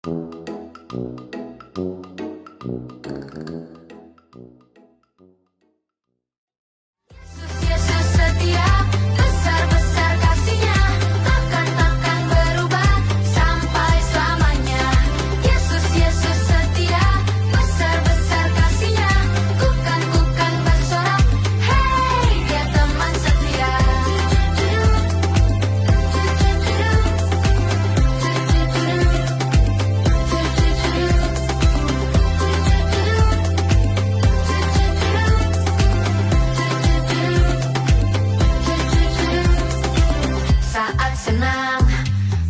Yesus setia, besar-besar kasih-Nya, takkan berubah sampai selamanya. Yesus setia, besar-besar kasih-Nya, kukan bersorak, hey, Dia teman setia. Saat senang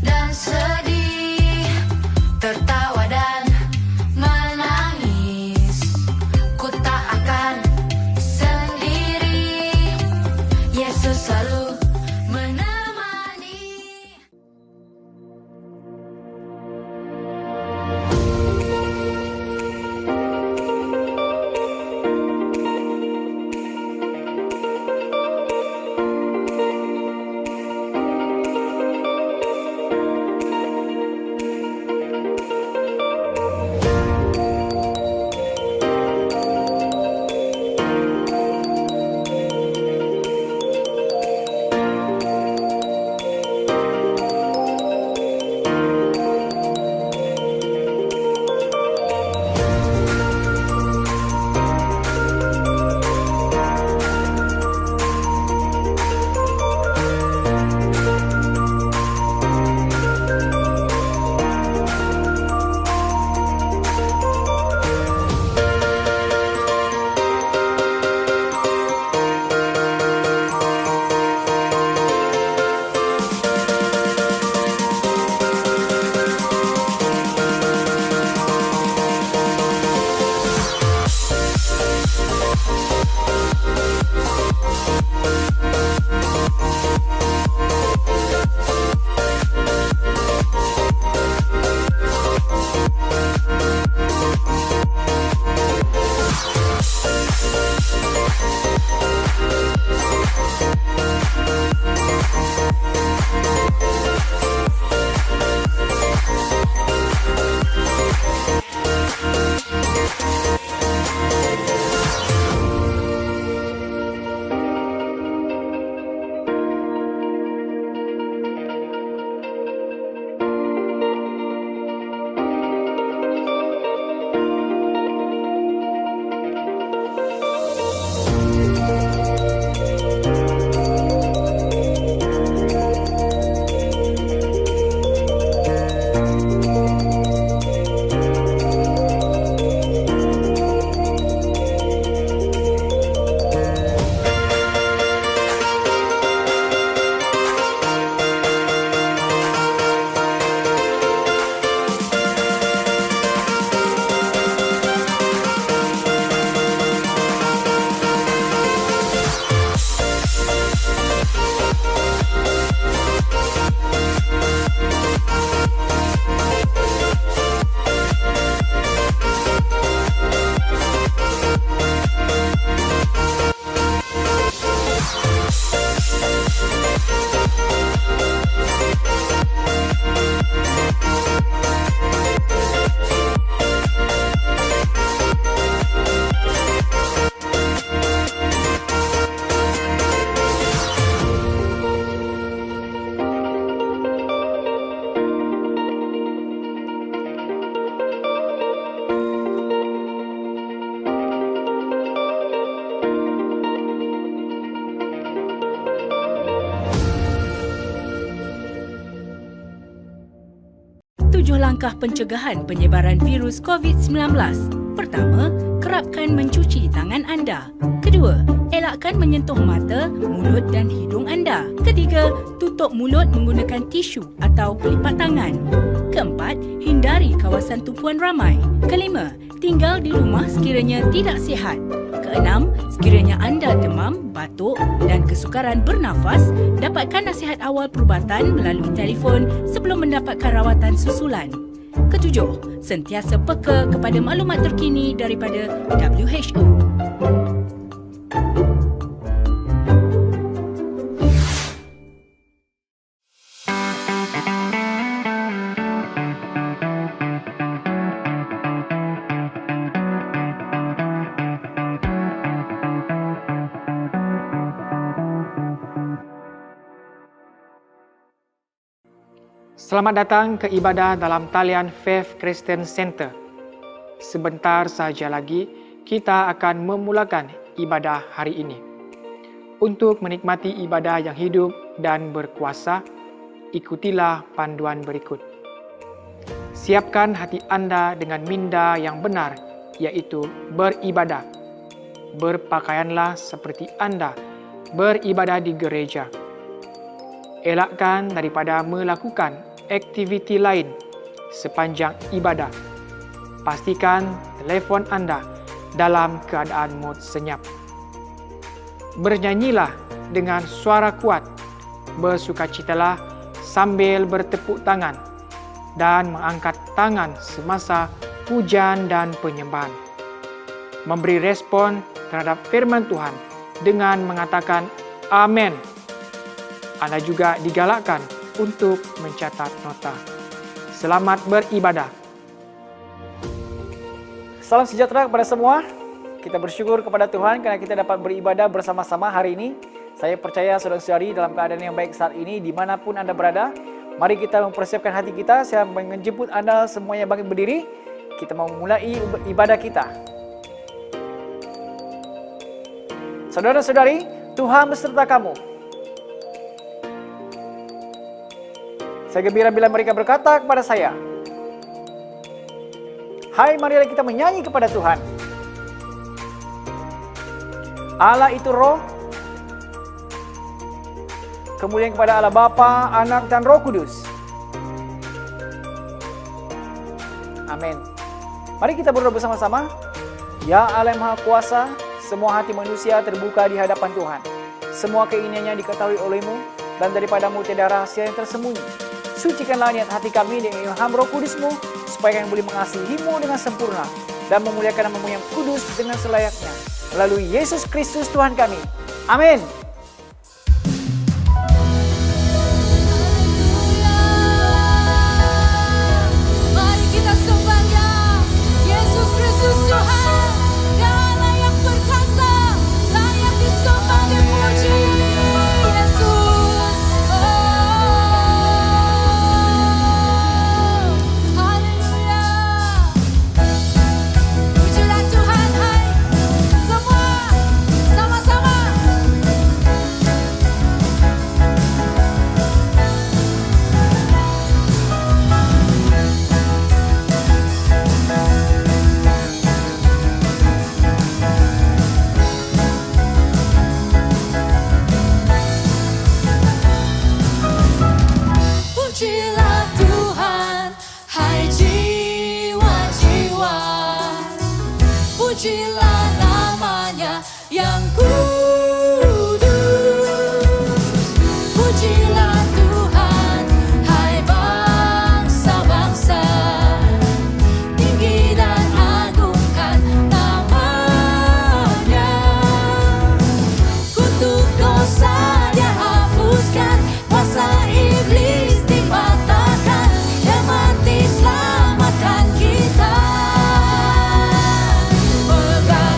dan sedih, tertawa dan menangis, ku tak akan sendiri. Yesus selalu menemani. Langkah pencegahan penyebaran virus COVID-19. Pertama, kerapkan mencuci tangan anda. Kedua, elakkan menyentuh mata, mulut dan hidung anda. Ketiga, tutup mulut menggunakan tisu atau pelipat tangan. Keempat, hindari kawasan tumpuan ramai. Kelima, tinggal di rumah sekiranya tidak sihat. Keenam, sekiranya anda demam, batuk dan kesukaran bernafas, dapatkan nasihat awal perubatan melalui telefon sebelum mendapatkan rawatan susulan. Ketujuh, sentiasa peka kepada maklumat terkini daripada WHO. Selamat datang ke ibadah dalam talian Faith Christian Center. Sebentar saja lagi, kita akan memulakan ibadah hari ini. Untuk menikmati ibadah yang hidup dan berkuasa, ikutilah panduan berikut. Siapkan hati Anda dengan minda yang benar, yaitu beribadah. Berpakaianlah seperti Anda beribadah di gereja. Elakkan daripada melakukan aktiviti lain sepanjang ibadah. Pastikan telefon Anda dalam keadaan mode senyap. Bernyanyilah dengan suara kuat, bersukacitalah sambil bertepuk tangan dan mengangkat tangan semasa pujian dan penyembahan. Memberi respon terhadap firman Tuhan dengan mengatakan amin. Anda juga digalakkan untuk mencatat nota. Selamat beribadah. Salam sejahtera kepada semua. Kita bersyukur kepada Tuhan karena kita dapat beribadah bersama-sama hari ini. Saya percaya saudara-saudari dalam keadaan yang baik saat ini dimanapun Anda berada. Mari kita mempersiapkan hati kita. Saya menjemput Anda semuanya bangkit berdiri. Kita mau mulai ibadah kita. Saudara-saudari, Tuhan beserta kamu. Saya gembira bila mereka berkata kepada saya, hai, marilah kita menyanyi kepada Tuhan. Allah itu roh, kemudian kepada Allah Bapa, Anak, dan Roh Kudus. Amin. Mari kita berdoa bersama-sama. Ya Allah yang Maha Kuasa, semua hati manusia terbuka di hadapan Tuhan. Semua keinginannya diketahui oleh-Mu, dan daripadamu tiada rahasia yang tersembunyi. Sucikanlah niat hati kami dengan ilham Roh Kudus-Mu, supaya kami boleh mengasihi-Mu dengan sempurna dan memuliakan nama-Mu yang kudus dengan selayaknya. Melalui Yesus Kristus Tuhan kami. Amin. Mari kita sembah Dia, Yesus Kristus Tuhan. Dia layak berkuasa, layak disembah dan dipuji. Pujilah namanya yang kudus. Pujilah Tuhan, hai bangsa-bangsa. Tinggi dan agungkan namanya. Kutuk dosa Dia hapuskan, kuasa iblis dipatahkan. Dia mati selamatkan kita. Megah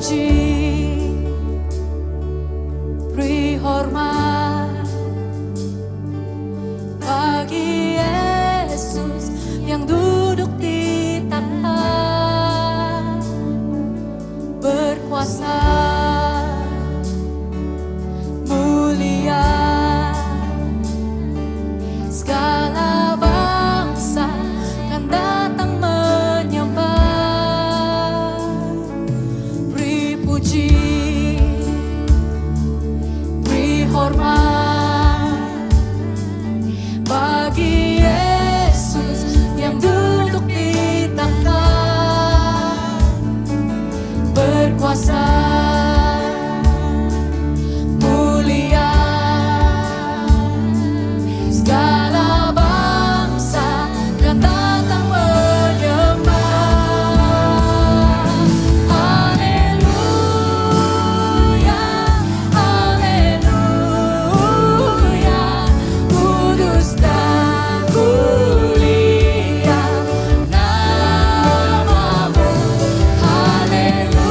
puji, beri hormat bagi Yesus yang duduk di takhta, berkuasa, mulia, segala bangsa kan datang menyembah. Beri puji, beri hormat bagi Yesus yang duduk di takhta, berkuasa, mulia, segala bangsa kan datang menyembah. Haleluya, haleluya, kudus dan mulia namamu. Haleluya,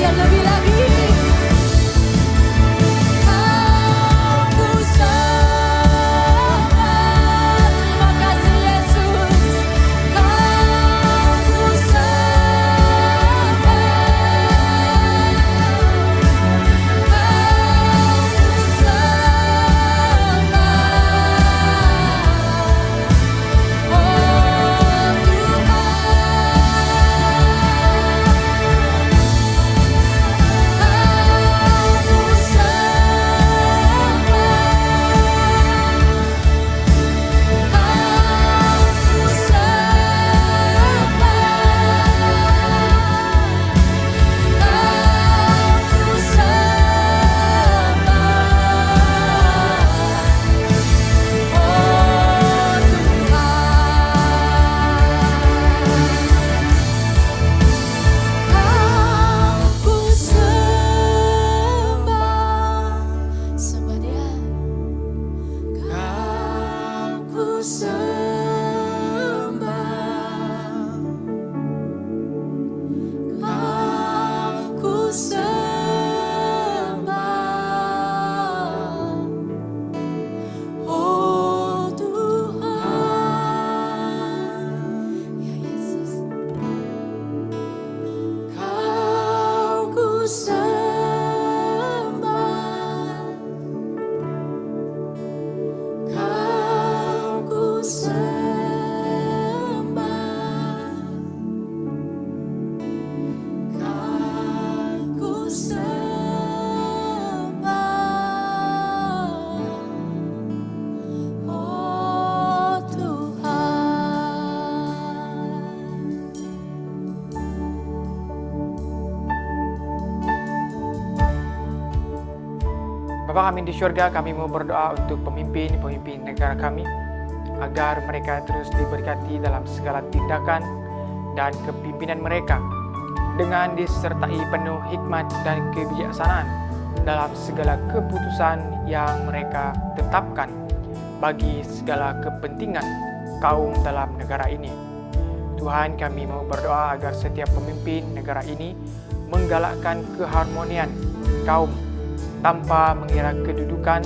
yang lebih lagi. Aku sembah, terima kasih Yesus. Aku sembah, Bapa kami di surga, kami mau berdoa untuk pemimpin negara kami, agar mereka terus diberkati dalam segala tindakan dan kepimpinan mereka, dengan disertai penuh hikmat dan kebijaksanaan dalam segala keputusan yang mereka tetapkan bagi segala kepentingan kaum dalam negara ini. Tuhan, kami mau berdoa agar setiap pemimpin negara ini menggalakkan keharmonian kaum tanpa mengira kedudukan,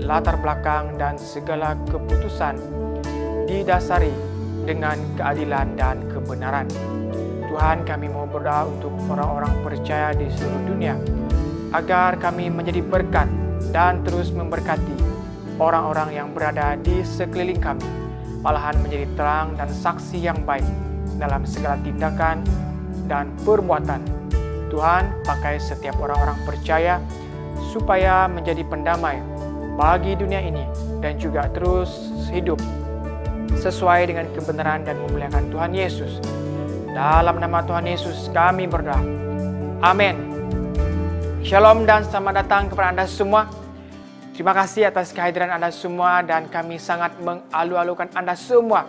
latar belakang dan segala keputusan didasari dengan keadilan dan kebenaran. Tuhan, kami mau berdoa untuk orang-orang percaya di seluruh dunia, agar kami menjadi berkat dan terus memberkati orang-orang yang berada di sekeliling kami, malahan menjadi terang dan saksi yang baik dalam segala tindakan dan perbuatan. Tuhan, pakai setiap orang-orang percaya supaya menjadi pendamai bagi dunia ini dan juga terus hidup sesuai dengan kebenaran dan memuliakan Tuhan Yesus. Dalam nama Tuhan Yesus kami berdoa. Amin. Shalom dan selamat datang kepada Anda semua. Terima kasih atas kehadiran Anda semua dan kami sangat mengalu-alukan Anda semua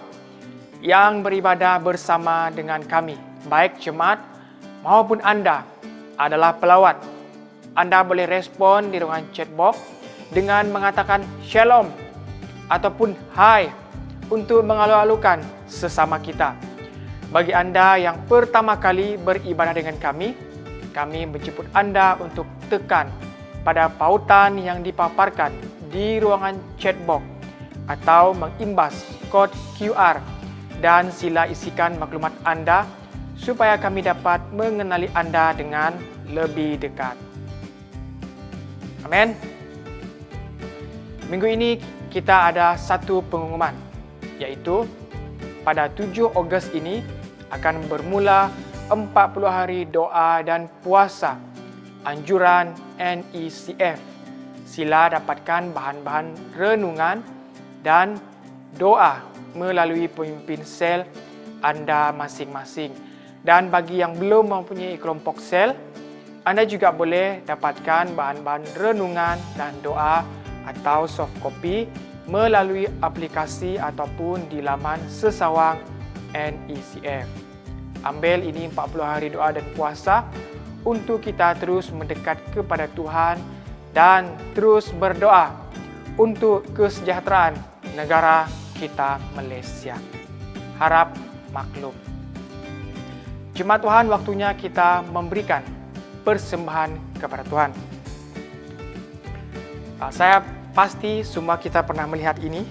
yang beribadah bersama dengan kami, baik jemaat maupun Anda adalah pelawat. Anda boleh respon di ruangan chat box dengan mengatakan shalom ataupun hai untuk mengalu-alukan sesama kita. Bagi Anda yang pertama kali beribadah dengan kami menjemput Anda untuk tekan pada pautan yang dipaparkan di ruangan chat box atau mengimbas kod QR dan sila isikan maklumat Anda supaya kami dapat mengenali Anda dengan lebih dekat. Amin. Minggu ini kita ada satu pengumuman, yaitu pada 7 Ogos ini akan bermula 40 hari doa dan puasa anjuran NECF. Sila dapatkan bahan-bahan renungan dan doa melalui pemimpin sel Anda masing-masing. Dan bagi yang belum mempunyai kelompok sel, Anda juga boleh dapatkan bahan-bahan renungan dan doa atau soft copy melalui aplikasi ataupun di laman sesawang NECF. Ambil ini 40 hari doa dan puasa untuk kita terus mendekat kepada Tuhan dan terus berdoa untuk kesejahteraan negara kita Malaysia. Harap maklum. Jemaat Tuhan, waktunya kita memberikan persembahan kepada Tuhan. Saya pasti semua kita pernah melihat ini,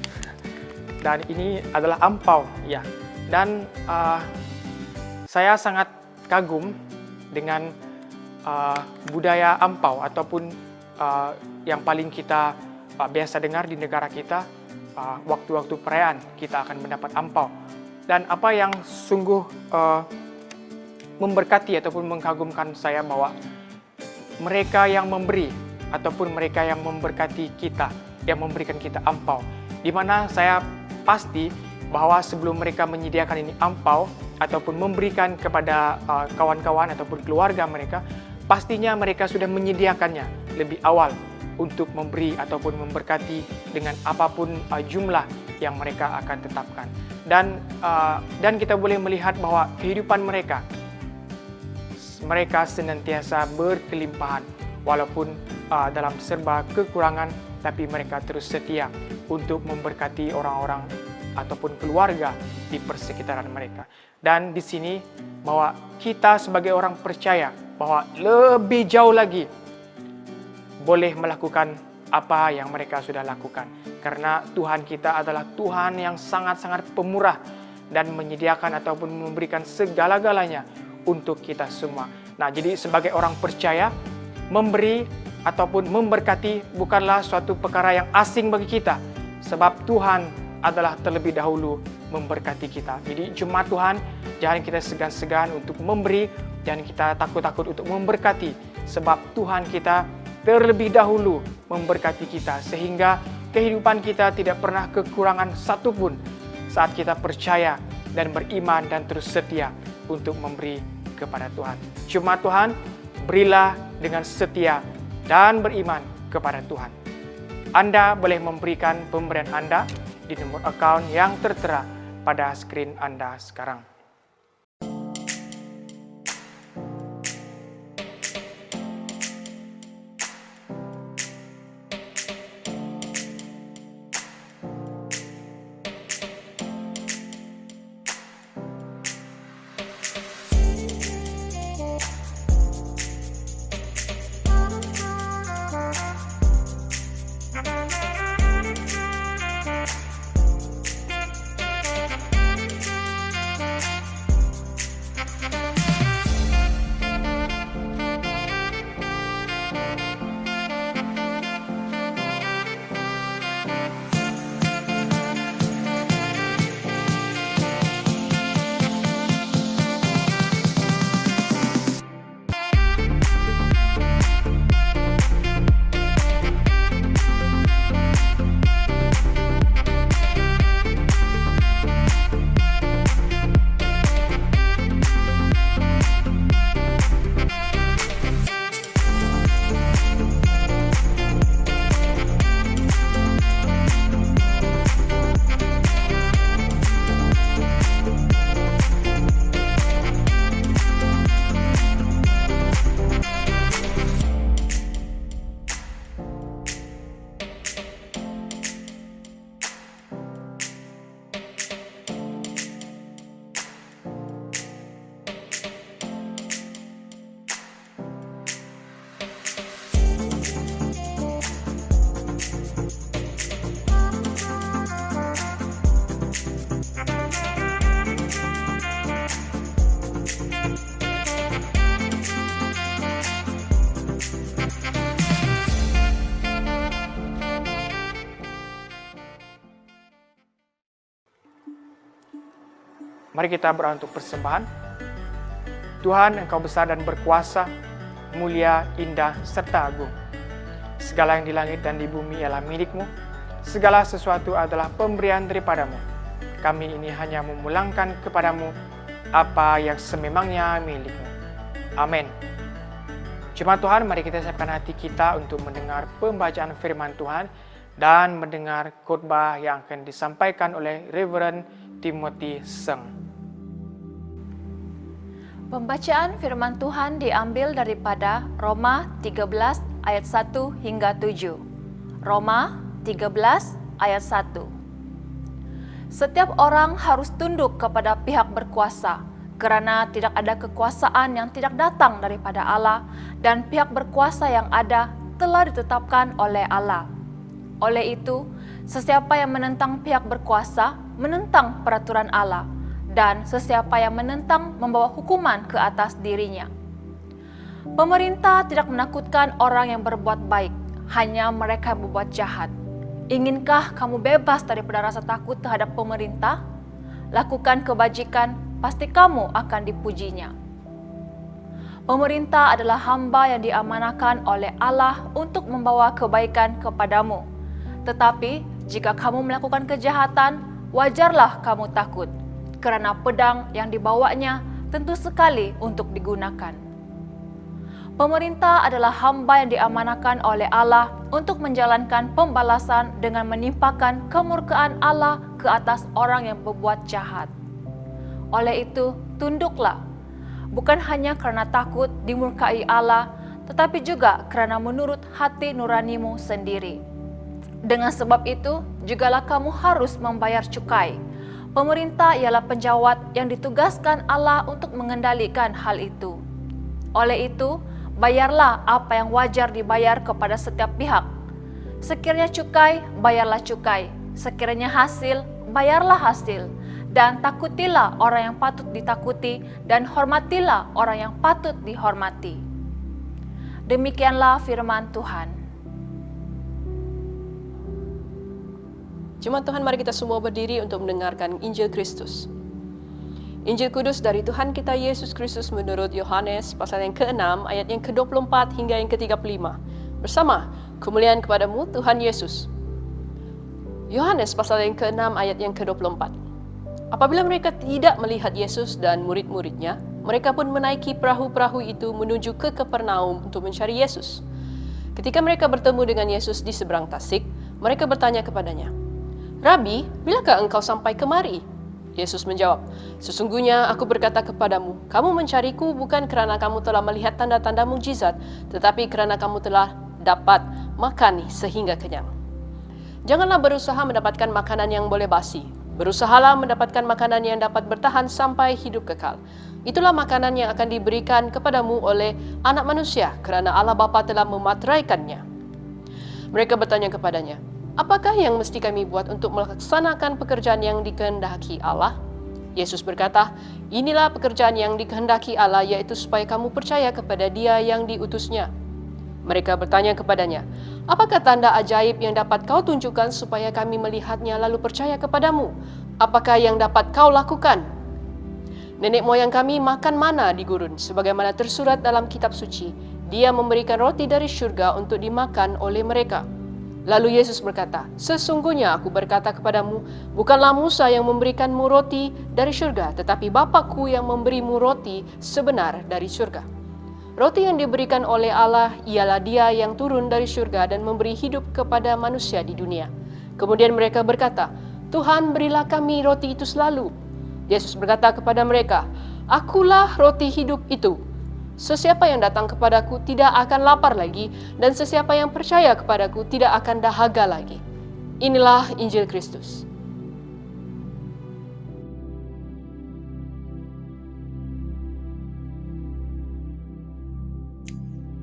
dan ini adalah ampau, ya. Dan saya sangat kagum dengan budaya ampau ataupun yang paling kita biasa dengar di negara kita. Waktu-waktu perayaan kita akan mendapat ampau. Dan apa yang sungguh memberkati ataupun mengagumkan saya bahwa mereka yang memberi ataupun mereka yang memberkati kita, yang memberikan kita ampau, di mana saya pasti bahwa sebelum mereka menyediakan ini ampau ataupun memberikan kepada kawan-kawan ataupun keluarga mereka, pastinya mereka sudah menyediakannya lebih awal untuk memberi ataupun memberkati dengan apapun jumlah yang mereka akan tetapkan. Dan kita boleh melihat bahwa kehidupan mereka senantiasa berkelimpahan walaupun dalam serba kekurangan, tapi mereka terus setia untuk memberkati orang-orang ataupun keluarga di persekitaran mereka. Dan di sini bahwa kita sebagai orang percaya bahwa lebih jauh lagi boleh melakukan apa yang mereka sudah lakukan. Karena Tuhan kita adalah Tuhan yang sangat-sangat pemurah dan menyediakan ataupun memberikan segala-galanya untuk kita semua. Nah, jadi sebagai orang percaya, memberi ataupun memberkati bukanlah suatu perkara yang asing bagi kita. Sebab Tuhan adalah terlebih dahulu memberkati kita. Jadi jemaat Tuhan, jangan kita segan-segan untuk memberi, jangan kita takut-takut untuk memberkati. Sebab Tuhan kita terlebih dahulu memberkati kita, sehingga kehidupan kita tidak pernah kekurangan satupun saat kita percaya dan beriman dan terus setia untuk memberi kepada Tuhan. Jemaat Tuhan, berilah dengan setia dan beriman kepada Tuhan. Anda boleh memberikan pemberian Anda di nomor akaun yang tertera pada skrin Anda sekarang. Mari kita berdoa untuk persembahan. Tuhan, Engkau besar dan berkuasa, mulia, indah, serta agung. Segala yang di langit dan di bumi ialah milik-Mu. Segala sesuatu adalah pemberian daripada-Mu. Kami ini hanya memulangkan kepada-Mu apa yang sememangnya milik-Mu. Amin. Jemaat Tuhan, mari kita siapkan hati kita untuk mendengar pembacaan firman Tuhan dan mendengar khotbah yang akan disampaikan oleh Reverend Timothy Seng. Pembacaan firman Tuhan diambil daripada Roma 13 ayat 1 hingga 7. Roma 13 ayat 1. Setiap orang harus tunduk kepada pihak berkuasa, kerana tidak ada kekuasaan yang tidak datang daripada Allah dan pihak berkuasa yang ada telah ditetapkan oleh Allah. Oleh itu, sesiapa yang menentang pihak berkuasa menentang peraturan Allah, dan sesiapa yang menentang membawa hukuman ke atas dirinya. Pemerintah tidak menakutkan orang yang berbuat baik, hanya mereka yang berbuat jahat. Inginkah kamu bebas daripada rasa takut terhadap pemerintah? Lakukan kebajikan, pasti kamu akan dipujinya. Pemerintah adalah hamba yang diamanahkan oleh Allah untuk membawa kebaikan kepadamu. Tetapi, jika kamu melakukan kejahatan, wajarlah kamu takut, kerana pedang yang dibawanya tentu sekali untuk digunakan. Pemerintah adalah hamba yang diamanahkan oleh Allah untuk menjalankan pembalasan dengan menimpakan kemurkaan Allah ke atas orang yang berbuat jahat. Oleh itu, tunduklah, bukan hanya kerana takut dimurkai Allah, tetapi juga kerana menurut hati nuranimu sendiri. Dengan sebab itu, jugalah kamu harus membayar cukai. Pemerintah ialah penjawat yang ditugaskan Allah untuk mengendalikan hal itu. Oleh itu, bayarlah apa yang wajar dibayar kepada setiap pihak. Sekiranya cukai, bayarlah cukai. Sekiranya hasil, bayarlah hasil. Dan takutilah orang yang patut ditakuti, dan hormatilah orang yang patut dihormati. Demikianlah firman Tuhan. Jemaat Tuhan, mari kita semua berdiri untuk mendengarkan Injil Kristus. Injil Kudus dari Tuhan kita Yesus Kristus menurut Yohanes pasal yang ke-6 ayat yang ke-24 hingga yang ke-35. Bersama, kemuliaan kepadamu Tuhan Yesus. Yohanes pasal yang ke-6 ayat yang ke-24. Apabila mereka tidak melihat Yesus dan murid-muridnya, mereka pun menaiki perahu-perahu itu menuju ke Kapernaum untuk mencari Yesus. Ketika mereka bertemu dengan Yesus di seberang Tasik, mereka bertanya kepadanya, "Rabi, bilakah engkau sampai kemari?" Yesus menjawab, "Sesungguhnya aku berkata kepadamu, kamu mencariku bukan kerana kamu telah melihat tanda-tanda mukjizat, tetapi kerana kamu telah dapat makan sehingga kenyang. Janganlah berusaha mendapatkan makanan yang boleh basi. Berusahalah mendapatkan makanan yang dapat bertahan sampai hidup kekal. Itulah makanan yang akan diberikan kepadamu oleh Anak Manusia, kerana Allah Bapa telah memateraikannya." Mereka bertanya kepadanya, "Apakah yang mesti kami buat untuk melaksanakan pekerjaan yang dikehendaki Allah?" Yesus berkata, "Inilah pekerjaan yang dikehendaki Allah, yaitu supaya kamu percaya kepada Dia yang diutusnya." Mereka bertanya kepadanya, "Apakah tanda ajaib yang dapat kau tunjukkan supaya kami melihatnya lalu percaya kepadamu? Apakah yang dapat kau lakukan? Nenek moyang kami makan mana di gurun, sebagaimana tersurat dalam kitab suci. Dia memberikan roti dari syurga untuk dimakan oleh mereka." Lalu Yesus berkata, "Sesungguhnya aku berkata kepadamu, bukanlah Musa yang memberikanmu roti dari syurga, tetapi Bapa-Ku yang memberimu roti sebenar dari syurga. Roti yang diberikan oleh Allah ialah Dia yang turun dari syurga dan memberi hidup kepada manusia di dunia." Kemudian mereka berkata, "Tuhan, berilah kami roti itu selalu." Yesus berkata kepada mereka, "Akulah roti hidup itu. Sesiapa yang datang kepadaku tidak akan lapar lagi, dan sesiapa yang percaya kepadaku tidak akan dahaga lagi." Inilah Injil Kristus.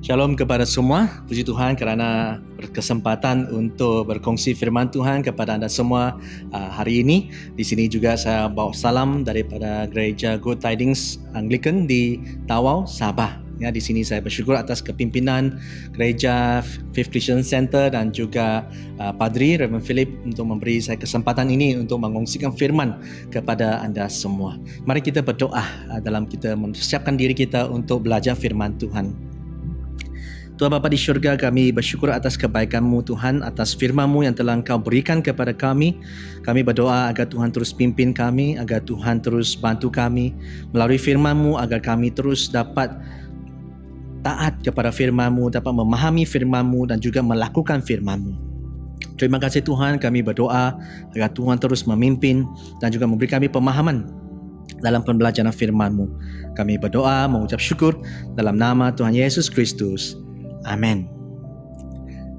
Shalom kepada semua. Puji Tuhan kerana berkesempatan untuk berkongsi firman Tuhan kepada anda semua hari ini. Di sini juga saya bawa salam daripada Gereja Good Tidings Anglican di Tawau, Sabah. Ya, di sini saya bersyukur atas kepimpinan Gereja Fifth Christian Center dan juga Padri Reverend Philip untuk memberi saya kesempatan ini untuk mengongsikan firman kepada anda semua. Mari kita berdoa dalam kita mempersiapkan diri kita untuk belajar firman Tuhan. Tuhan Bapa di syurga, kami bersyukur atas kebaikan-Mu Tuhan, atas firman-Mu yang telah Engkau berikan kepada kami. Kami berdoa agar Tuhan terus pimpin kami, agar Tuhan terus bantu kami melalui firman-Mu, agar kami terus dapat taat kepada firman-Mu, dapat memahami firman-Mu dan juga melakukan firman-Mu. Terima kasih Tuhan, kami berdoa agar Tuhan terus memimpin dan juga memberi kami pemahaman dalam pembelajaran firman-Mu. Kami berdoa mengucap syukur dalam nama Tuhan Yesus Kristus. Amin.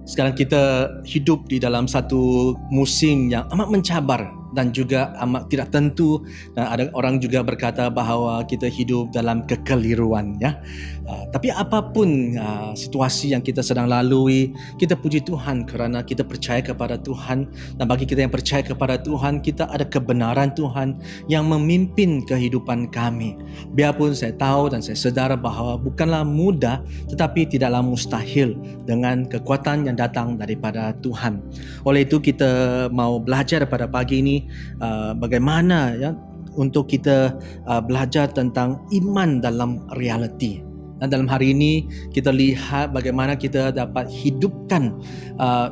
Sekarang kita hidup di dalam satu musim yang amat mencabar, dan juga amat tidak tentu, dan ada orang juga berkata bahawa kita hidup dalam kekeliruan, ya. Tapi apapun situasi yang kita sedang lalui, kita puji Tuhan kerana kita percaya kepada Tuhan, dan bagi kita yang percaya kepada Tuhan, kita ada kebenaran Tuhan yang memimpin kehidupan kami. Biarpun saya tahu dan saya sedar bahawa bukanlah mudah, tetapi tidaklah mustahil dengan kekuatan yang datang daripada Tuhan. Oleh itu kita mau belajar pada pagi ini bagaimana, ya, untuk kita belajar tentang iman dalam realiti. Dan dalam hari ini kita lihat bagaimana kita dapat hidupkan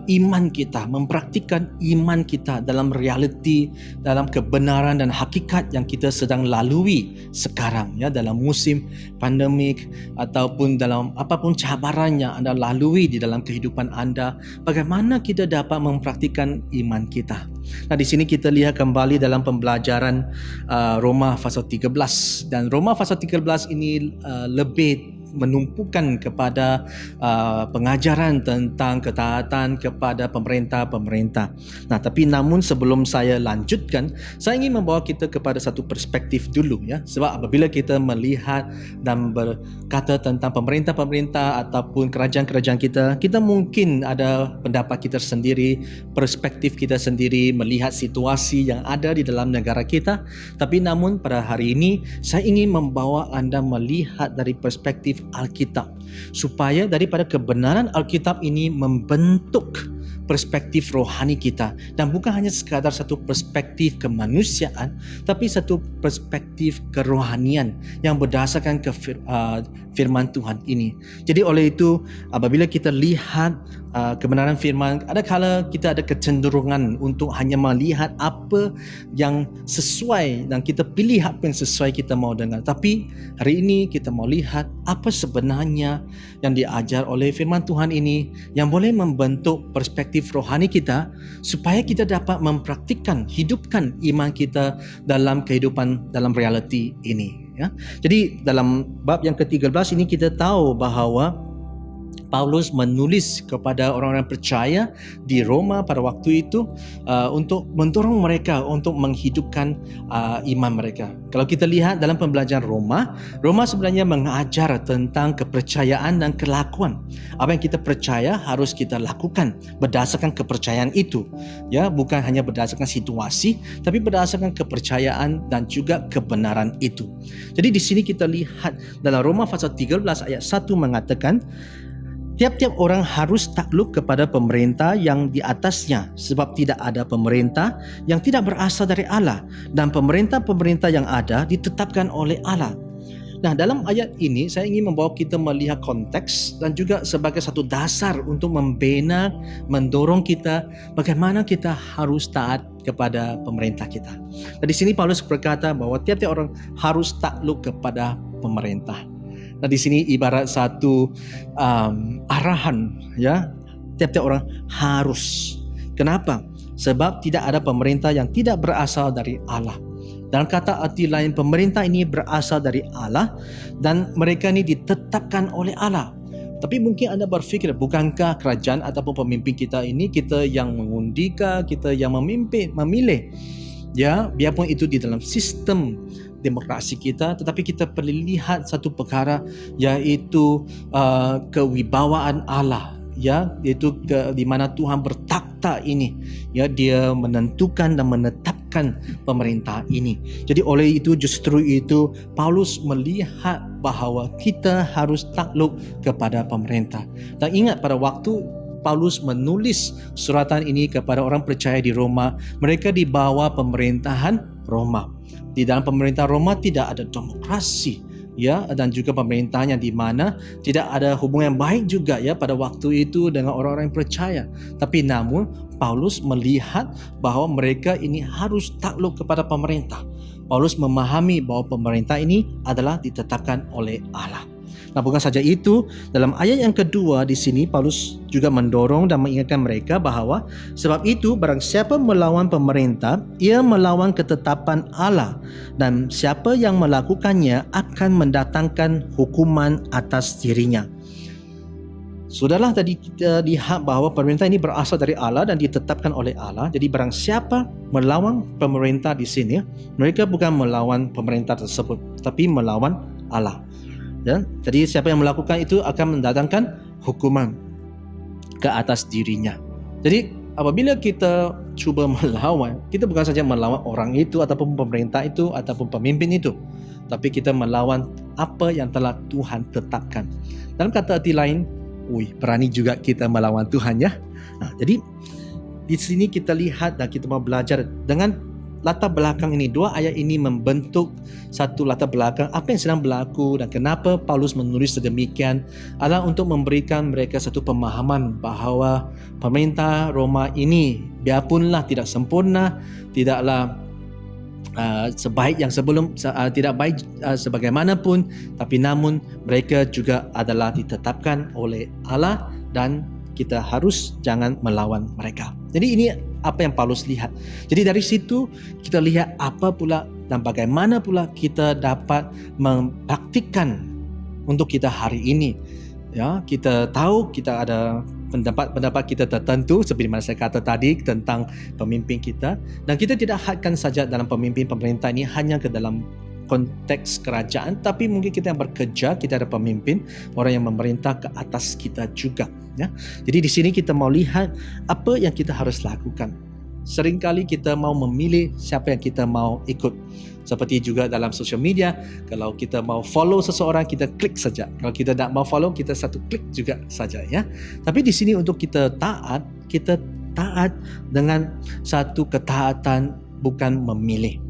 iman kita, mempraktikkan iman kita dalam realiti, dalam kebenaran dan hakikat yang kita sedang lalui sekarang, ya, dalam musim pandemik ataupun dalam apapun cabaran yang anda lalui di dalam kehidupan anda. Bagaimana kita dapat mempraktikkan iman kita? Nah, di sini kita lihat kembali dalam pembelajaran Roma pasal 13, dan Roma pasal 13 ini lebih menumpukan kepada pengajaran tentang ketaatan kepada pemerintah-pemerintah. Nah, tapi namun sebelum saya lanjutkan, saya ingin membawa kita kepada satu perspektif dulu, ya. Sebab apabila kita melihat dan berkata tentang pemerintah-pemerintah ataupun kerajaan-kerajaan kita mungkin ada pendapat kita sendiri, perspektif kita sendiri melihat situasi yang ada di dalam negara kita. Tapi namun pada hari ini saya ingin membawa anda melihat dari perspektif Alkitab, supaya daripada kebenaran Alkitab ini membentuk perspektif rohani kita, dan bukan hanya sekadar satu perspektif kemanusiaan, tapi satu perspektif kerohanian yang berdasarkan firman Tuhan ini. Jadi oleh itu apabila kita lihat kebenaran firman, ada kala kita ada kecenderungan untuk hanya melihat apa yang sesuai dan kita pilih apa yang sesuai kita mau dengar. Tapi hari ini kita mau lihat apa sebenarnya yang diajar oleh firman Tuhan ini yang boleh membentuk perspektif rohani kita, supaya kita dapat mempraktikkan, hidupkan iman kita dalam kehidupan, dalam realiti ini, ya. Jadi dalam bab yang ke-13 ini kita tahu bahawa Paulus menulis kepada orang-orang percaya di Roma pada waktu itu untuk mendorong mereka untuk menghidupkan iman mereka. Kalau kita lihat dalam pembelajaran Roma sebenarnya mengajar tentang kepercayaan dan kelakuan. Apa yang kita percaya harus kita lakukan berdasarkan kepercayaan itu, ya, bukan hanya berdasarkan situasi, tapi berdasarkan kepercayaan dan juga kebenaran itu. Jadi di sini kita lihat dalam Roma pasal 13 ayat 1 mengatakan, tiap-tiap orang harus takluk kepada pemerintah yang di atasnya, sebab tidak ada pemerintah yang tidak berasal dari Allah, dan pemerintah-pemerintah yang ada ditetapkan oleh Allah. Nah, dalam ayat ini saya ingin membawa kita melihat konteks dan juga sebagai satu dasar untuk membina, mendorong kita bagaimana kita harus taat kepada pemerintah kita. Nah, di sini Paulus berkata bahwa tiap-tiap orang harus takluk kepada pemerintah. Nah, di sini ibarat satu arahan, ya. Tiap-tiap orang harus. Kenapa? Sebab tidak ada pemerintah yang tidak berasal dari Allah. Dalam kata arti lain, pemerintah ini berasal dari Allah dan mereka ini ditetapkan oleh Allah. Tapi mungkin anda berfikir, bukankah kerajaan ataupun pemimpin kita ini kita yang mengundikah, kita yang memilih? Ya, biarpun itu di dalam sistem demokrasi kita, tetapi kita perlu lihat satu perkara, yaitu kewibawaan Allah, ya, yaitu di mana Tuhan bertakhta ini, ya, dia menentukan dan menetapkan pemerintah ini. Jadi oleh itu, justru itu Paulus melihat bahawa kita harus takluk kepada pemerintah. Dan ingat, pada waktu Paulus menulis suratan ini kepada orang percaya di Roma, mereka di bawah pemerintahan Roma. Di dalam pemerintahan Roma tidak ada demokrasi, ya, dan juga pemerintahan yang di mana tidak ada hubungan yang baik juga, ya, pada waktu itu dengan orang-orang yang percaya. Tapi namun Paulus melihat bahawa mereka ini harus takluk kepada pemerintah. Paulus memahami bahawa pemerintah ini adalah ditetapkan oleh Allah. Nah, bukan saja itu, dalam ayat yang kedua di sini Paulus juga mendorong dan mengingatkan mereka bahawa sebab itu barang siapa melawan pemerintah, ia melawan ketetapan Allah, dan siapa yang melakukannya akan mendatangkan hukuman atas dirinya. Sudahlah tadi kita lihat bahawa pemerintah ini berasal dari Allah dan ditetapkan oleh Allah. Jadi barang siapa melawan pemerintah di sini, mereka bukan melawan pemerintah tersebut, tapi melawan Allah. Ya, jadi siapa yang melakukan itu akan mendatangkan hukuman ke atas dirinya. Jadi apabila kita cuba melawan, kita bukan saja melawan orang itu ataupun pemerintah itu ataupun pemimpin itu, tapi kita melawan apa yang telah Tuhan tetapkan. Dalam kata arti lain, berani juga kita melawan Tuhan ya. Jadi di sini kita lihat dan kita mau belajar dengan latar belakang ini. Dua ayat ini membentuk satu latar belakang apa yang sedang berlaku dan kenapa Paulus menulis sedemikian adalah untuk memberikan mereka satu pemahaman bahawa pemerintah Roma ini biarpunlah tidak sempurna, tidaklah sebaik yang sebelum, tidak baik sebagaimanapun, tapi namun mereka juga adalah ditetapkan oleh Allah dan kita harus jangan melawan mereka. Jadi ini apa yang Paulus lihat. Jadi dari situ kita lihat apa pula dan bagaimana pula kita dapat mempraktikkan untuk kita hari ini. Ya, kita tahu kita ada pendapat kita tertentu seperti mana saya kata tadi tentang pemimpin kita, dan kita tidak hadkan saja dalam pemimpin pemerintah ini hanya ke dalam konteks kerajaan, tapi mungkin kita yang bekerja, kita ada pemimpin, orang yang memerintah ke atas kita juga ya. Jadi di sini kita mau lihat apa yang kita harus lakukan. Seringkali kita mau memilih siapa yang kita mau ikut. Seperti juga dalam social media, kalau kita mau follow seseorang, kita klik saja. Kalau kita tak mau follow, kita satu klik juga saja ya. Tapi di sini untuk kita taat dengan satu ketaatan, bukan memilih.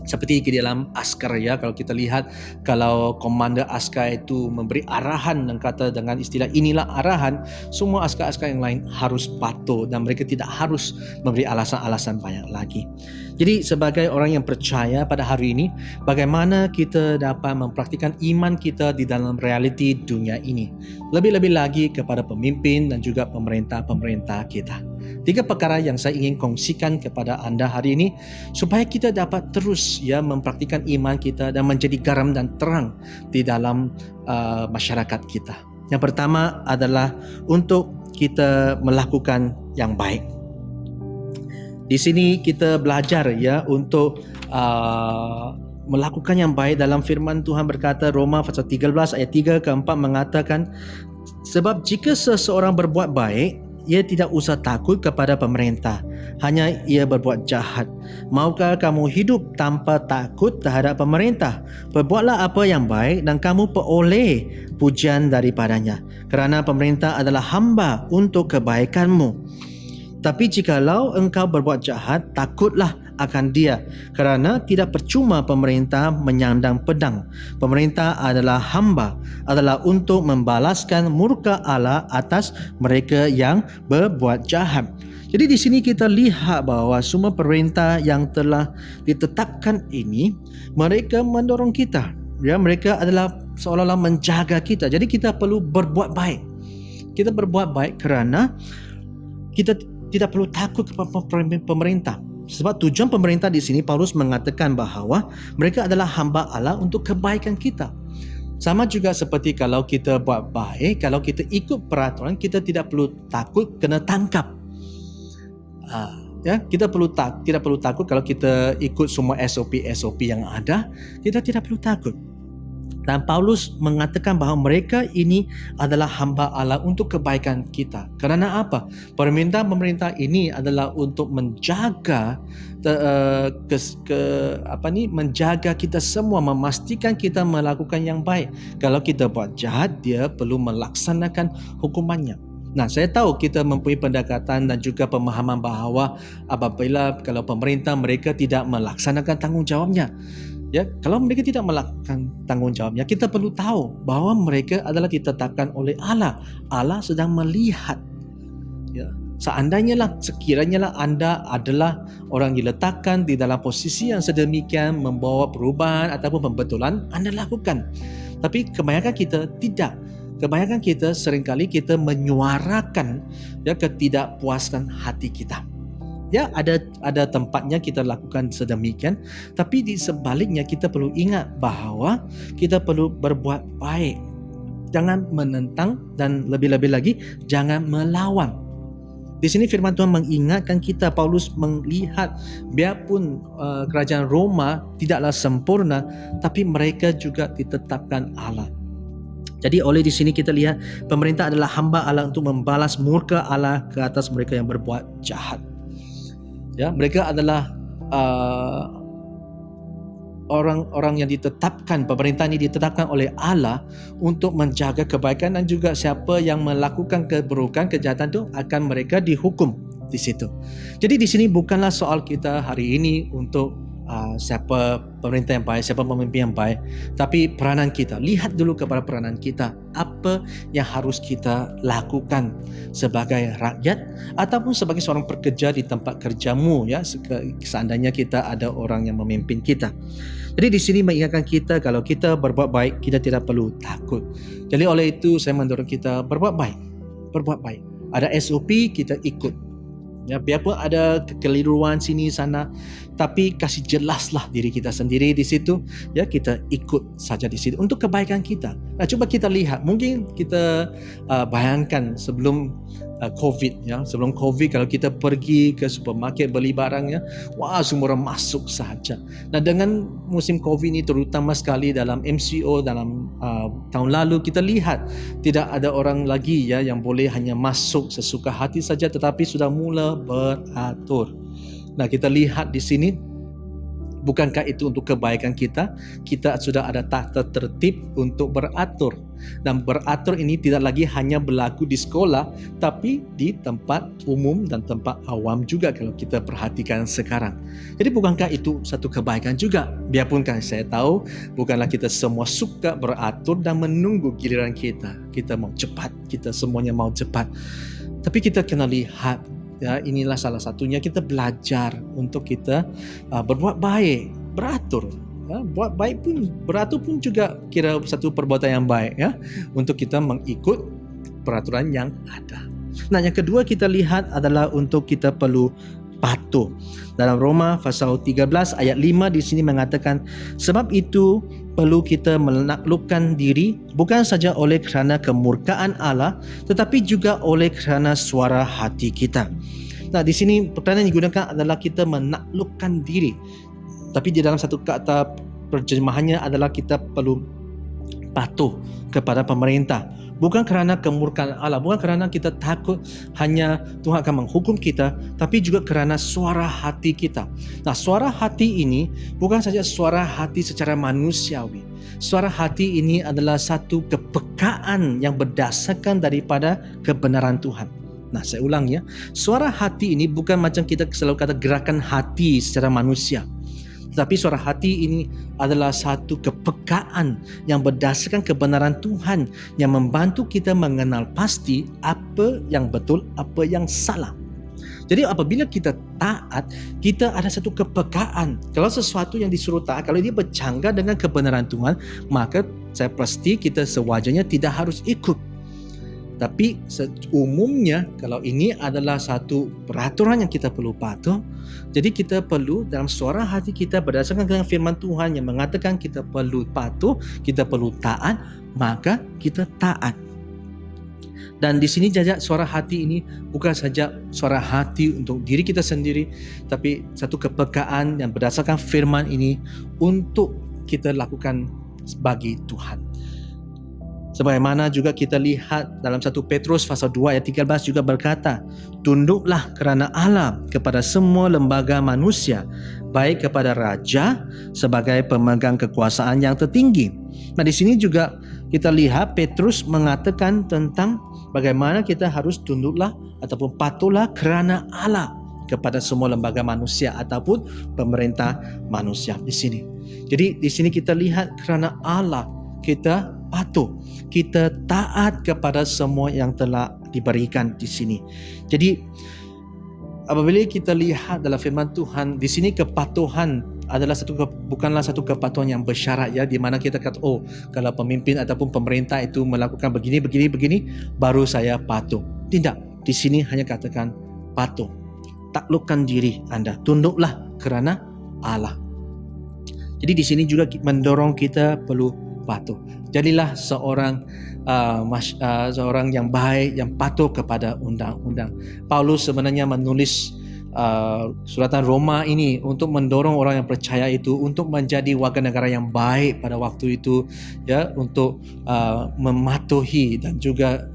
Seperti di dalam askar ya, kalau kita lihat, kalau komander askar itu memberi arahan dan kata dengan istilah inilah arahan, semua askar-askar yang lain harus patuh dan mereka tidak harus memberi alasan-alasan banyak lagi. Jadi sebagai orang yang percaya pada hari ini, bagaimana kita dapat mempraktikkan iman kita di dalam realiti dunia ini, lebih-lebih lagi kepada pemimpin dan juga pemerintah-pemerintah kita. 3 perkara yang saya ingin kongsikan kepada anda hari ini supaya kita dapat terus ya mempraktikkan iman kita dan menjadi garam dan terang di dalam masyarakat kita. Yang pertama adalah untuk kita melakukan yang baik. Di sini kita belajar ya untuk melakukan yang baik. Dalam firman Tuhan berkata, Roma pasal 13 ayat 3 ke 4 mengatakan, sebab jika seseorang berbuat baik, ia tidak usah takut kepada pemerintah, hanya ia berbuat jahat. Maukah kamu hidup tanpa takut terhadap pemerintah? Perbuatlah apa yang baik dan kamu peroleh pujian daripadanya, kerana pemerintah adalah hamba untuk kebaikanmu. Tapi jikalau engkau berbuat jahat, takutlah akan dia, kerana tidak percuma pemerintah menyandang pedang. Pemerintah adalah hamba, adalah untuk membalaskan murka Allah atas mereka yang berbuat jahat. Jadi di sini kita lihat bahawa semua perintah yang telah ditetapkan ini, mereka mendorong kita. Ya, mereka adalah seolah-olah menjaga kita. Jadi kita perlu berbuat baik. Kita berbuat baik kerana kita tidak perlu takut kepada pemerintah. Sebab tujuan pemerintah di sini Paulus mengatakan bahawa mereka adalah hamba Allah untuk kebaikan kita. Sama juga seperti kalau kita buat baik, kalau kita ikut peraturan, kita tidak perlu takut kena tangkap. Ya, kita tidak perlu takut kalau kita ikut semua SOP yang ada, kita tidak perlu takut. Dan Paulus mengatakan bahawa mereka ini adalah hamba Allah untuk kebaikan kita. Kerana apa? Pemerintah ini adalah untuk menjaga menjaga kita semua, memastikan kita melakukan yang baik. Kalau kita buat jahat, dia perlu melaksanakan hukumannya. Nah, saya tahu kita mempunyai pendekatan dan juga pemahaman bahawa apabila kalau pemerintah mereka tidak melaksanakan tanggungjawabnya, ya, kalau mereka tidak melakukan tanggungjawabnya, kita perlu tahu bahawa mereka adalah ditetapkan oleh Allah. Allah sedang melihat. Ya, sekiranya anda adalah orang diletakkan di dalam posisi yang sedemikian, membawa perubahan ataupun pembetulan, anda lakukan. Tapi kebanyakan kita tidak. Kebanyakan kita seringkali kita menyuarakan ya ketidakpuasan hati kita. Ya, ada tempatnya kita lakukan sedemikian, tapi di sebaliknya kita perlu ingat bahawa kita perlu berbuat baik. jangan menentang, dan lebih-lebih lagi jangan melawan. Di sini firman Tuhan mengingatkan kita, Paulus melihat biarpun kerajaan Roma tidaklah sempurna, tapi mereka juga ditetapkan Allah. Jadi oleh di sini kita lihat pemerintah adalah hamba Allah untuk membalas murka Allah ke atas mereka yang berbuat jahat. Ya, mereka adalah orang-orang yang ditetapkan, pemerintah ini ditetapkan oleh Allah untuk menjaga kebaikan, dan juga siapa yang melakukan keburukan, kejahatan itu akan mereka dihukum di situ. Jadi di sini bukanlah soal kita hari ini untuk siapa pemerintah yang baik, siapa pemimpin yang baik, tapi peranan kita. Lihat dulu kepada peranan kita, apa yang harus kita lakukan sebagai rakyat ataupun sebagai seorang pekerja di tempat kerjamu, ya, seandainya kita ada orang yang memimpin kita. Jadi di sini mengingatkan kita, kalau kita berbuat baik, kita tidak perlu takut. Jadi oleh itu saya mendorong kita berbuat baik. Ada SOP, kita ikut. Ya, biarpun ada kekeliruan sini sana, tapi kasih jelaslah diri kita sendiri di situ. Ya, kita ikut saja di situ untuk kebaikan kita. Nah, coba kita lihat, mungkin kita bayangkan sebelum COVID, ya, sebelum COVID kalau kita pergi ke supermarket beli barangnya, wah, semua orang masuk saja. Nah, dengan musim COVID ini terutama sekali dalam MCO dalam tahun lalu, kita lihat tidak ada orang lagi, ya, yang boleh hanya masuk sesuka hati saja, tetapi sudah mula beratur. Nah, kita lihat di sini, bukankah itu untuk kebaikan kita? Kita sudah ada tata tertib untuk beratur. Dan beratur ini tidak lagi hanya berlaku di sekolah, tapi di tempat umum dan tempat awam juga kalau kita perhatikan sekarang. Jadi bukankah itu satu kebaikan juga? Biarpun kan saya tahu bukanlah kita semua suka beratur dan menunggu giliran kita. Kita mau cepat, kita semuanya mau cepat. Tapi kita kena lihat, ya, inilah salah satunya kita belajar untuk kita berbuat baik, beratur. Ya, buat baik pun, beratur pun juga kira satu perbuatan yang baik, ya, untuk kita mengikut peraturan yang ada. Nah, yang kedua kita lihat adalah untuk kita perlu patuh. Dalam Roma pasal 13 ayat 5 di sini mengatakan, sebab itu perlu kita menaklukkan diri bukan saja oleh kerana kemurkaan Allah, tetapi juga oleh kerana suara hati kita. Nah, di sini perkataan yang digunakan adalah kita menaklukkan diri. Tapi di dalam satu kata terjemahannya adalah kita perlu patuh kepada pemerintah. Bukan kerana kemurkaan Allah, bukan kerana kita takut hanya Tuhan akan menghukum kita, tapi juga kerana suara hati kita. Nah, suara hati ini bukan saja suara hati secara manusiawi. Suara hati ini adalah satu kepekaan yang berdasarkan daripada kebenaran Tuhan. Nah, saya ulang, ya. Suara hati ini bukan macam kita selalu kata gerakan hati secara manusia. Tetapi suara hati ini adalah satu kepekaan yang berdasarkan kebenaran Tuhan yang membantu kita mengenal pasti apa yang betul, apa yang salah. Jadi apabila kita taat, kita ada satu kepekaan. Kalau sesuatu yang disuruh taat, kalau dia bercanggah dengan kebenaran Tuhan, maka saya pasti kita sewajarnya tidak harus ikut. Tapi umumnya kalau ini adalah satu peraturan yang kita perlu patuh, jadi kita perlu dalam suara hati kita berdasarkan dengan firman Tuhan yang mengatakan kita perlu patuh, kita perlu taat, maka kita taat. Dan di sini jajak suara hati ini bukan saja suara hati untuk diri kita sendiri, tapi satu kepekaan yang berdasarkan firman ini untuk kita lakukan bagi Tuhan. Sebagaimana juga kita lihat dalam 1 Petrus pasal 2 ayat 13 juga berkata, tunduklah kerana Allah kepada semua lembaga manusia, baik kepada raja sebagai pemegang kekuasaan yang tertinggi. Nah, di sini juga kita lihat Petrus mengatakan tentang bagaimana kita harus tunduklah ataupun patuhlah kerana Allah kepada semua lembaga manusia ataupun pemerintah manusia di sini. Jadi di sini kita lihat kerana Allah kita patuh, kita taat kepada semua yang telah diberikan di sini. Jadi apabila kita lihat dalam firman Tuhan di sini, kepatuhan adalah bukanlah satu kepatuhan yang bersyarat, ya, di mana kita kata, oh, kalau pemimpin ataupun pemerintah itu melakukan begini baru saya patuh. Tidak, di sini hanya katakan patuh. Taklukkan diri Anda, tunduklah kerana Allah. Jadi di sini juga mendorong kita perlu patuh. Jadilah seorang yang baik, yang patuh kepada undang-undang. Paulus sebenarnya menulis suratan Roma ini untuk mendorong orang yang percaya itu untuk menjadi warga negara yang baik pada waktu itu, ya, untuk mematuhi dan juga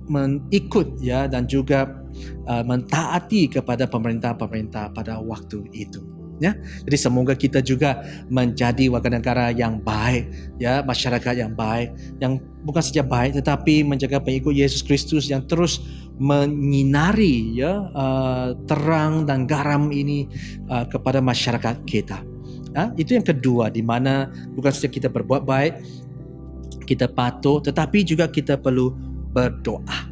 mengikut, ya, dan juga mentaati kepada pemerintah-pemerintah pada waktu itu. Ya, jadi semoga kita juga menjadi warga negara yang baik, ya, masyarakat yang baik, yang bukan saja baik tetapi menjaga pengikut Yesus Kristus yang terus menyinari, ya, terang dan garam ini kepada masyarakat kita. Itu yang kedua, di mana bukan saja kita berbuat baik, kita patuh, tetapi juga kita perlu berdoa.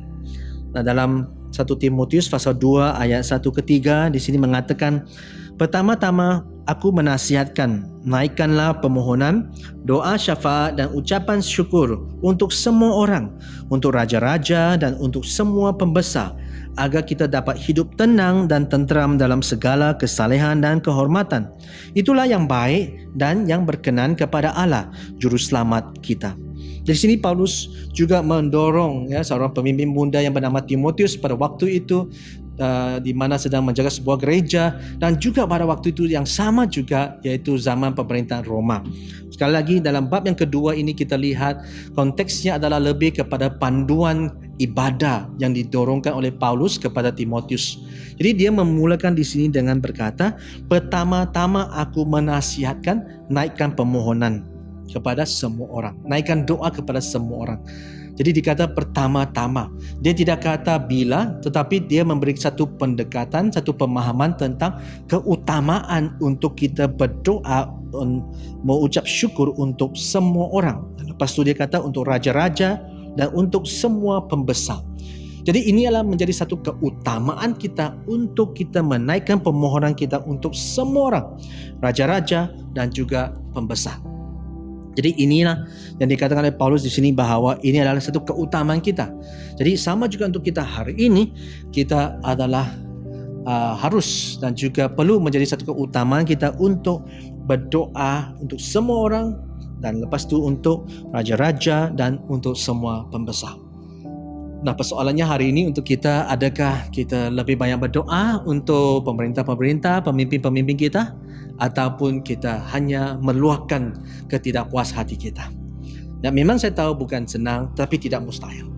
Nah, dalam 1 Timotius pasal 2 ayat 1-3 di sini mengatakan, pertama-tama aku menasihatkan, naikkanlah permohonan, doa syafaat dan ucapan syukur untuk semua orang, untuk raja-raja dan untuk semua pembesar, agar kita dapat hidup tenang dan tenteram dalam segala kesalehan dan kehormatan. Itulah yang baik dan yang berkenan kepada Allah, juru selamat kita. Dari sini Paulus juga mendorong, ya, seorang pemimpin muda yang bernama Timotius pada waktu itu, di mana sedang menjaga sebuah gereja, dan juga pada waktu itu yang sama juga, yaitu zaman pemerintahan Roma. Sekali lagi, dalam bab yang kedua ini kita lihat konteksnya adalah lebih kepada panduan ibadah yang didorongkan oleh Paulus kepada Timotius. Jadi dia memulakan di sini dengan berkata, pertama-tama aku menasihatkan, naikkan permohonan kepada semua orang, naikkan doa kepada semua orang. Jadi dikata pertama-tama. Dia tidak kata bila, tetapi dia memberi satu pendekatan, satu pemahaman tentang keutamaan untuk kita berdoa, mengucap syukur untuk semua orang. Dan lepas itu dia kata untuk raja-raja dan untuk semua pembesar. Jadi ini adalah menjadi satu keutamaan kita untuk kita menaikkan permohonan kita untuk semua orang, raja-raja dan juga pembesar. Jadi inilah yang dikatakan oleh Paulus di sini, bahwa ini adalah satu keutamaan kita. Jadi sama juga untuk kita hari ini, kita adalah harus dan juga perlu menjadi satu keutamaan kita untuk berdoa untuk semua orang, dan lepas itu untuk raja-raja dan untuk semua pembesar. Nah, persoalannya hari ini untuk kita, adakah kita lebih banyak berdoa untuk pemerintah-pemerintah, pemimpin-pemimpin kita, ataupun kita hanya meluahkan ketidakpuas hati kita? Dan memang saya tahu bukan senang, tapi tidak mustahil.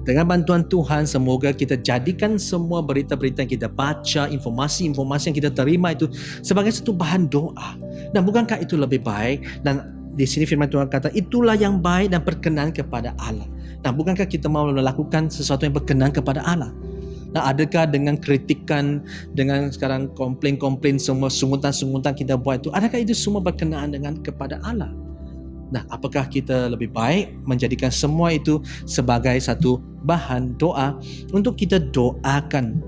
Dengan bantuan Tuhan, semoga kita jadikan semua berita-berita yang kita baca, informasi-informasi yang kita terima itu sebagai satu bahan doa. Dan bukankah itu lebih baik? Dan di sini firman Tuhan kata, itulah yang baik dan berkenan kepada Allah. Nah, bukankah kita mau melakukan sesuatu yang berkenan kepada Allah? Nah, adakah dengan kritikan, dengan sekarang komplain-komplain, semua sungutan-sungutan kita buat itu, adakah itu semua berkenaan dengan kepada Allah? Nah, apakah kita lebih baik menjadikan semua itu sebagai satu bahan doa untuk kita doakan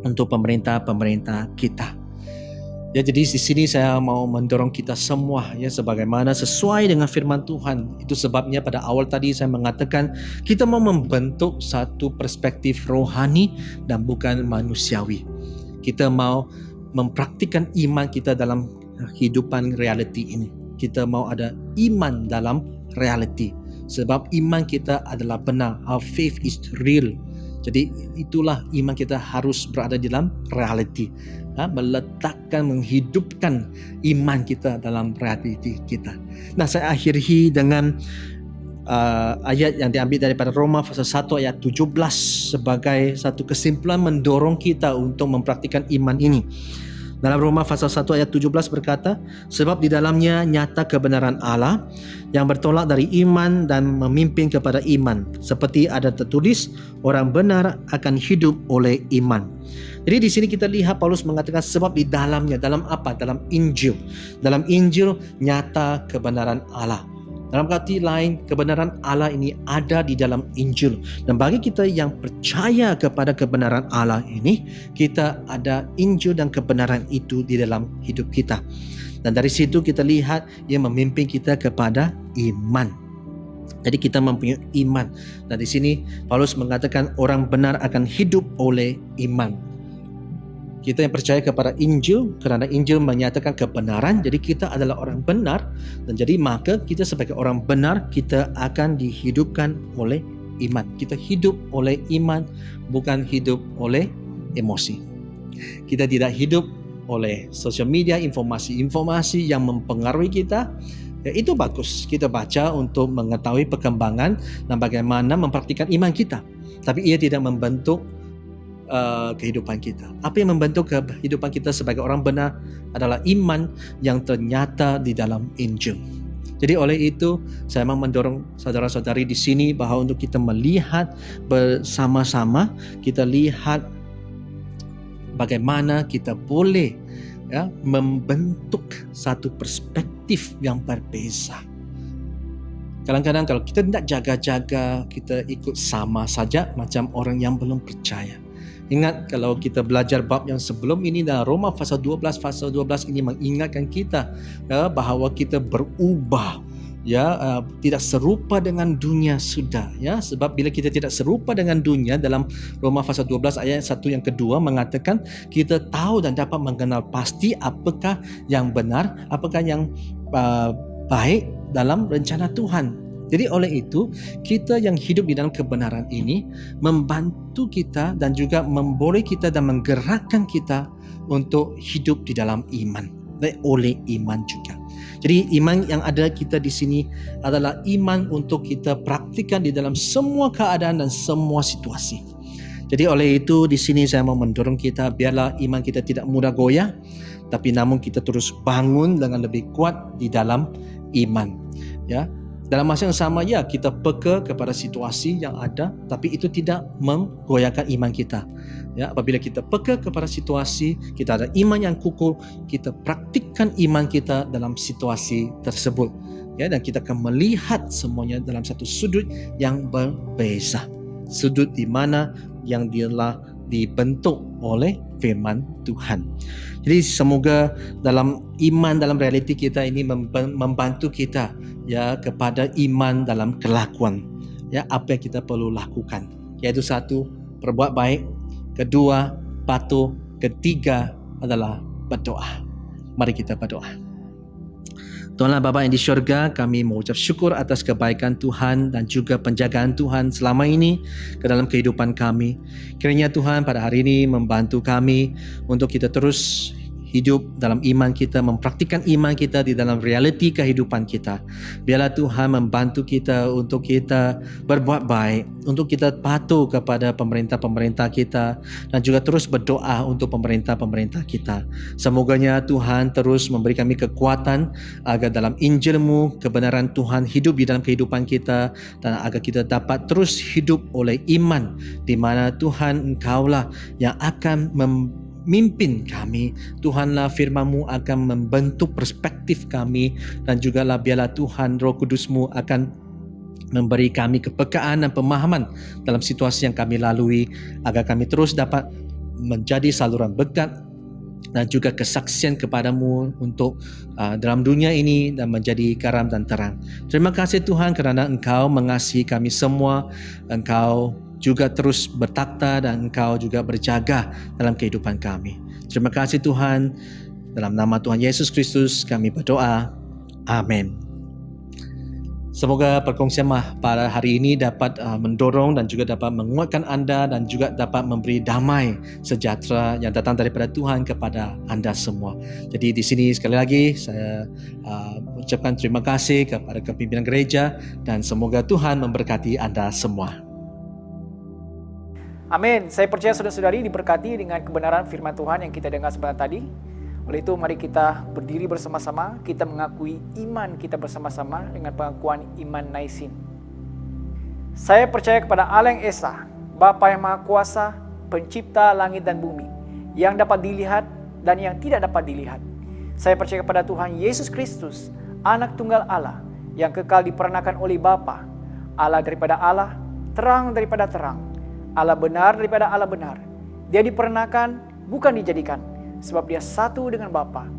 untuk pemerintah-pemerintah kita? Ya, jadi di sini saya mau mendorong kita semua, ya, sebagaimana sesuai dengan firman Tuhan. Itu sebabnya pada awal tadi saya mengatakan kita mau membentuk satu perspektif rohani dan bukan manusiawi. Kita mau mempraktikkan iman kita dalam kehidupan realiti ini. Kita mau ada iman dalam realiti. Sebab iman kita adalah benar. Our faith is real. Jadi itulah iman kita harus berada di dalam realiti. Meletakkan, menghidupkan iman kita dalam realiti kita. Nah, saya akhiri dengan ayat yang diambil daripada Roma pasal 1 ayat 17 sebagai satu kesimpulan mendorong kita untuk mempraktikkan iman ini. Dalam Roma pasal 1 ayat 17 berkata, sebab di dalamnya nyata kebenaran Allah yang bertolak dari iman dan memimpin kepada iman. Seperti ada tertulis, orang benar akan hidup oleh iman. Jadi di sini kita lihat Paulus mengatakan sebab di dalamnya, dalam apa? Dalam Injil. Dalam Injil nyata kebenaran Allah. Dalam arti lain, kebenaran Allah ini ada di dalam Injil. Dan bagi kita yang percaya kepada kebenaran Allah ini, kita ada Injil dan kebenaran itu di dalam hidup kita. Dan dari situ kita lihat ia memimpin kita kepada iman. Jadi kita mempunyai iman. Dan di sini Paulus mengatakan orang benar akan hidup oleh iman. Kita yang percaya kepada Injil, kerana Injil menyatakan kebenaran, jadi kita adalah orang benar, dan jadi maka kita sebagai orang benar, kita akan dihidupkan oleh iman. Kita hidup oleh iman, bukan hidup oleh emosi. Kita tidak hidup oleh sosial media, informasi-informasi yang mempengaruhi kita. Ya, itu bagus kita baca untuk mengetahui perkembangan dan bagaimana mempraktikkan iman kita. Tapi ia tidak membentuk kehidupan kita. Apa yang membentuk kehidupan kita sebagai orang benar adalah iman yang ternyata di dalam Injil. Jadi oleh itu saya memang mendorong saudara-saudari di sini bahawa untuk kita melihat bersama-sama, kita lihat bagaimana kita boleh membentuk satu perspektif yang berbeza. Kadang-kadang kalau kita tidak jaga-jaga, kita ikut sama saja macam orang yang belum percaya. Ingat kalau kita belajar bab yang sebelum ini dalam Roma pasal 12 ini mengingatkan kita bahawa kita berubah, tidak serupa dengan dunia sudah, sebab bila kita tidak serupa dengan dunia, dalam Roma pasal 12 ayat 1 yang kedua mengatakan kita tahu dan dapat mengenal pasti apakah yang benar, apakah yang baik dalam rencana Tuhan. Jadi oleh itu, kita yang hidup di dalam kebenaran ini membantu kita dan juga memboleh kita dan menggerakkan kita untuk hidup di dalam iman. Dan oleh iman juga. Jadi iman yang ada kita di sini adalah iman untuk kita praktikkan di dalam semua keadaan dan semua situasi. Jadi oleh itu di sini saya mau mendorong kita biarlah iman kita tidak mudah goyah, tapi namun kita terus bangun dengan lebih kuat di dalam iman. Dalam masa yang sama, kita peka kepada situasi yang ada, tapi itu tidak menggoyahkan iman kita. Apabila kita peka kepada situasi, kita ada iman yang kukuh, kita praktikkan iman kita dalam situasi tersebut. Dan kita akan melihat semuanya dalam satu sudut yang berbeza. Sudut di mana yang telah dibentuk oleh firman Tuhan. Jadi semoga dalam iman, dalam realiti kita ini membantu kita kepada iman dalam kelakuan. Apa yang kita perlu lakukan, yaitu satu, berbuat baik, kedua, patuh, ketiga adalah berdoa. Mari kita berdoa. Tuhanlah Bapa yang di syurga, kami mengucap syukur atas kebaikan Tuhan dan juga penjagaan Tuhan selama ini ke dalam kehidupan kami. Kiranya Tuhan pada hari ini membantu kami untuk kita terus hidup dalam iman kita, mempraktikkan iman kita di dalam realiti kehidupan kita. Biarlah Tuhan membantu kita untuk kita berbuat baik, untuk kita patuh kepada pemerintah-pemerintah kita dan juga terus berdoa untuk pemerintah-pemerintah kita. Semoganya Tuhan terus memberi kami kekuatan agar dalam Injil-Mu, kebenaran Tuhan hidup di dalam kehidupan kita dan agar kita dapat terus hidup oleh iman di mana Tuhan Engkaulah yang akan memimpin kami. Tuhanlah firman-Mu akan membentuk perspektif kami dan jugalah biarlah Tuhan Roh Kudus-Mu akan memberi kami kepekaan dan pemahaman dalam situasi yang kami lalui agar kami terus dapat menjadi saluran berkat dan juga kesaksian kepadamu untuk dalam dunia ini dan menjadi garam dan terang. Terima kasih Tuhan kerana Engkau mengasihi kami semua. Engkau juga terus bertakhta dan Engkau juga berjaga dalam kehidupan kami. Terima kasih Tuhan. Dalam nama Tuhan Yesus Kristus kami berdoa. Amin. Semoga perkongsian pada hari ini dapat mendorong dan juga dapat menguatkan anda dan juga dapat memberi damai sejahtera yang datang daripada Tuhan kepada anda semua. Jadi di sini sekali lagi saya ucapkan terima kasih kepada kepimpinan gereja dan semoga Tuhan memberkati anda semua. Amin. Saya percaya saudara-saudari diberkati dengan kebenaran firman Tuhan yang kita dengar sebentar tadi. Oleh itu mari kita berdiri bersama-sama, kita mengakui iman kita bersama-sama dengan pengakuan iman Naisin. Saya percaya kepada Allah yang Esa, Bapa yang Maha Kuasa, Pencipta langit dan bumi, yang dapat dilihat dan yang tidak dapat dilihat. Saya percaya kepada Tuhan Yesus Kristus, Anak Tunggal Allah, yang kekal diperanakan oleh Bapa, Allah daripada Allah, terang daripada terang, Allah benar daripada Allah benar. Dia diperanakan, bukan dijadikan, sebab dia satu dengan Bapa.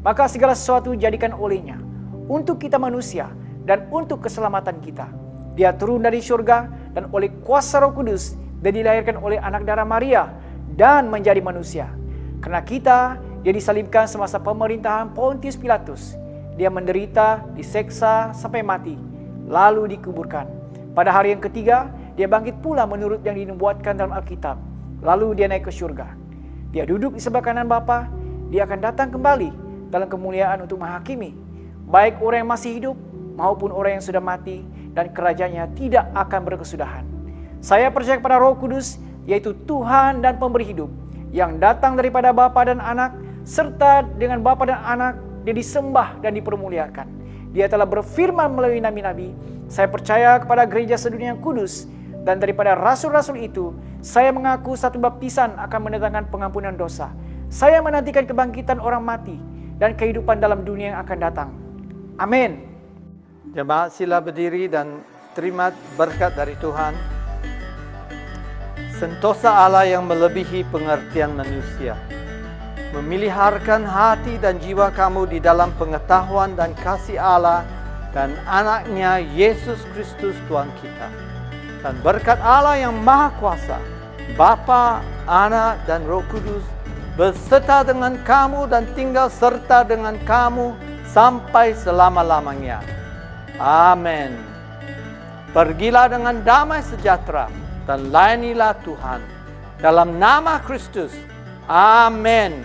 Maka segala sesuatu dijadikan olehnya, untuk kita manusia dan untuk keselamatan kita. Dia turun dari syurga dan oleh kuasa Roh Kudus, dia dilahirkan oleh anak darah Maria dan menjadi manusia. Karena kita, dia disalibkan semasa pemerintahan Pontius Pilatus. Dia menderita, diseksa sampai mati, lalu dikuburkan. Pada hari yang ketiga, dia bangkit pula menurut yang dinubuatkan dalam Alkitab. Lalu dia naik ke surga. Dia duduk di sebelah kanan Bapa. Dia akan datang kembali dalam kemuliaan untuk menghakimi baik orang yang masih hidup maupun orang yang sudah mati, dan kerajaannya tidak akan berkesudahan. Saya percaya kepada Roh Kudus, yaitu Tuhan dan Pemberi hidup, yang datang daripada Bapa dan Anak, serta dengan Bapa dan Anak dia disembah dan dipermuliakan. Dia telah berfirman melalui nabi-nabi. Saya percaya kepada gereja sedunia yang kudus, dan daripada rasul-rasul itu, saya mengaku satu baptisan akan mendatangkan pengampunan dosa. Saya menantikan kebangkitan orang mati dan kehidupan dalam dunia yang akan datang. Amin. Jemaat sila berdiri dan terima berkat dari Tuhan. Sentosa Allah yang melebihi pengertian manusia, memeliharkan hati dan jiwa kamu di dalam pengetahuan dan kasih Allah dan anaknya Yesus Kristus Tuhan kita. Dan berkat Allah yang Maha Kuasa, Bapa, Anak dan Roh Kudus, beserta dengan kamu dan tinggal serta dengan kamu sampai selama-lamanya. Amin. Pergilah dengan damai sejahtera dan layanilah Tuhan. Dalam nama Kristus. Amin.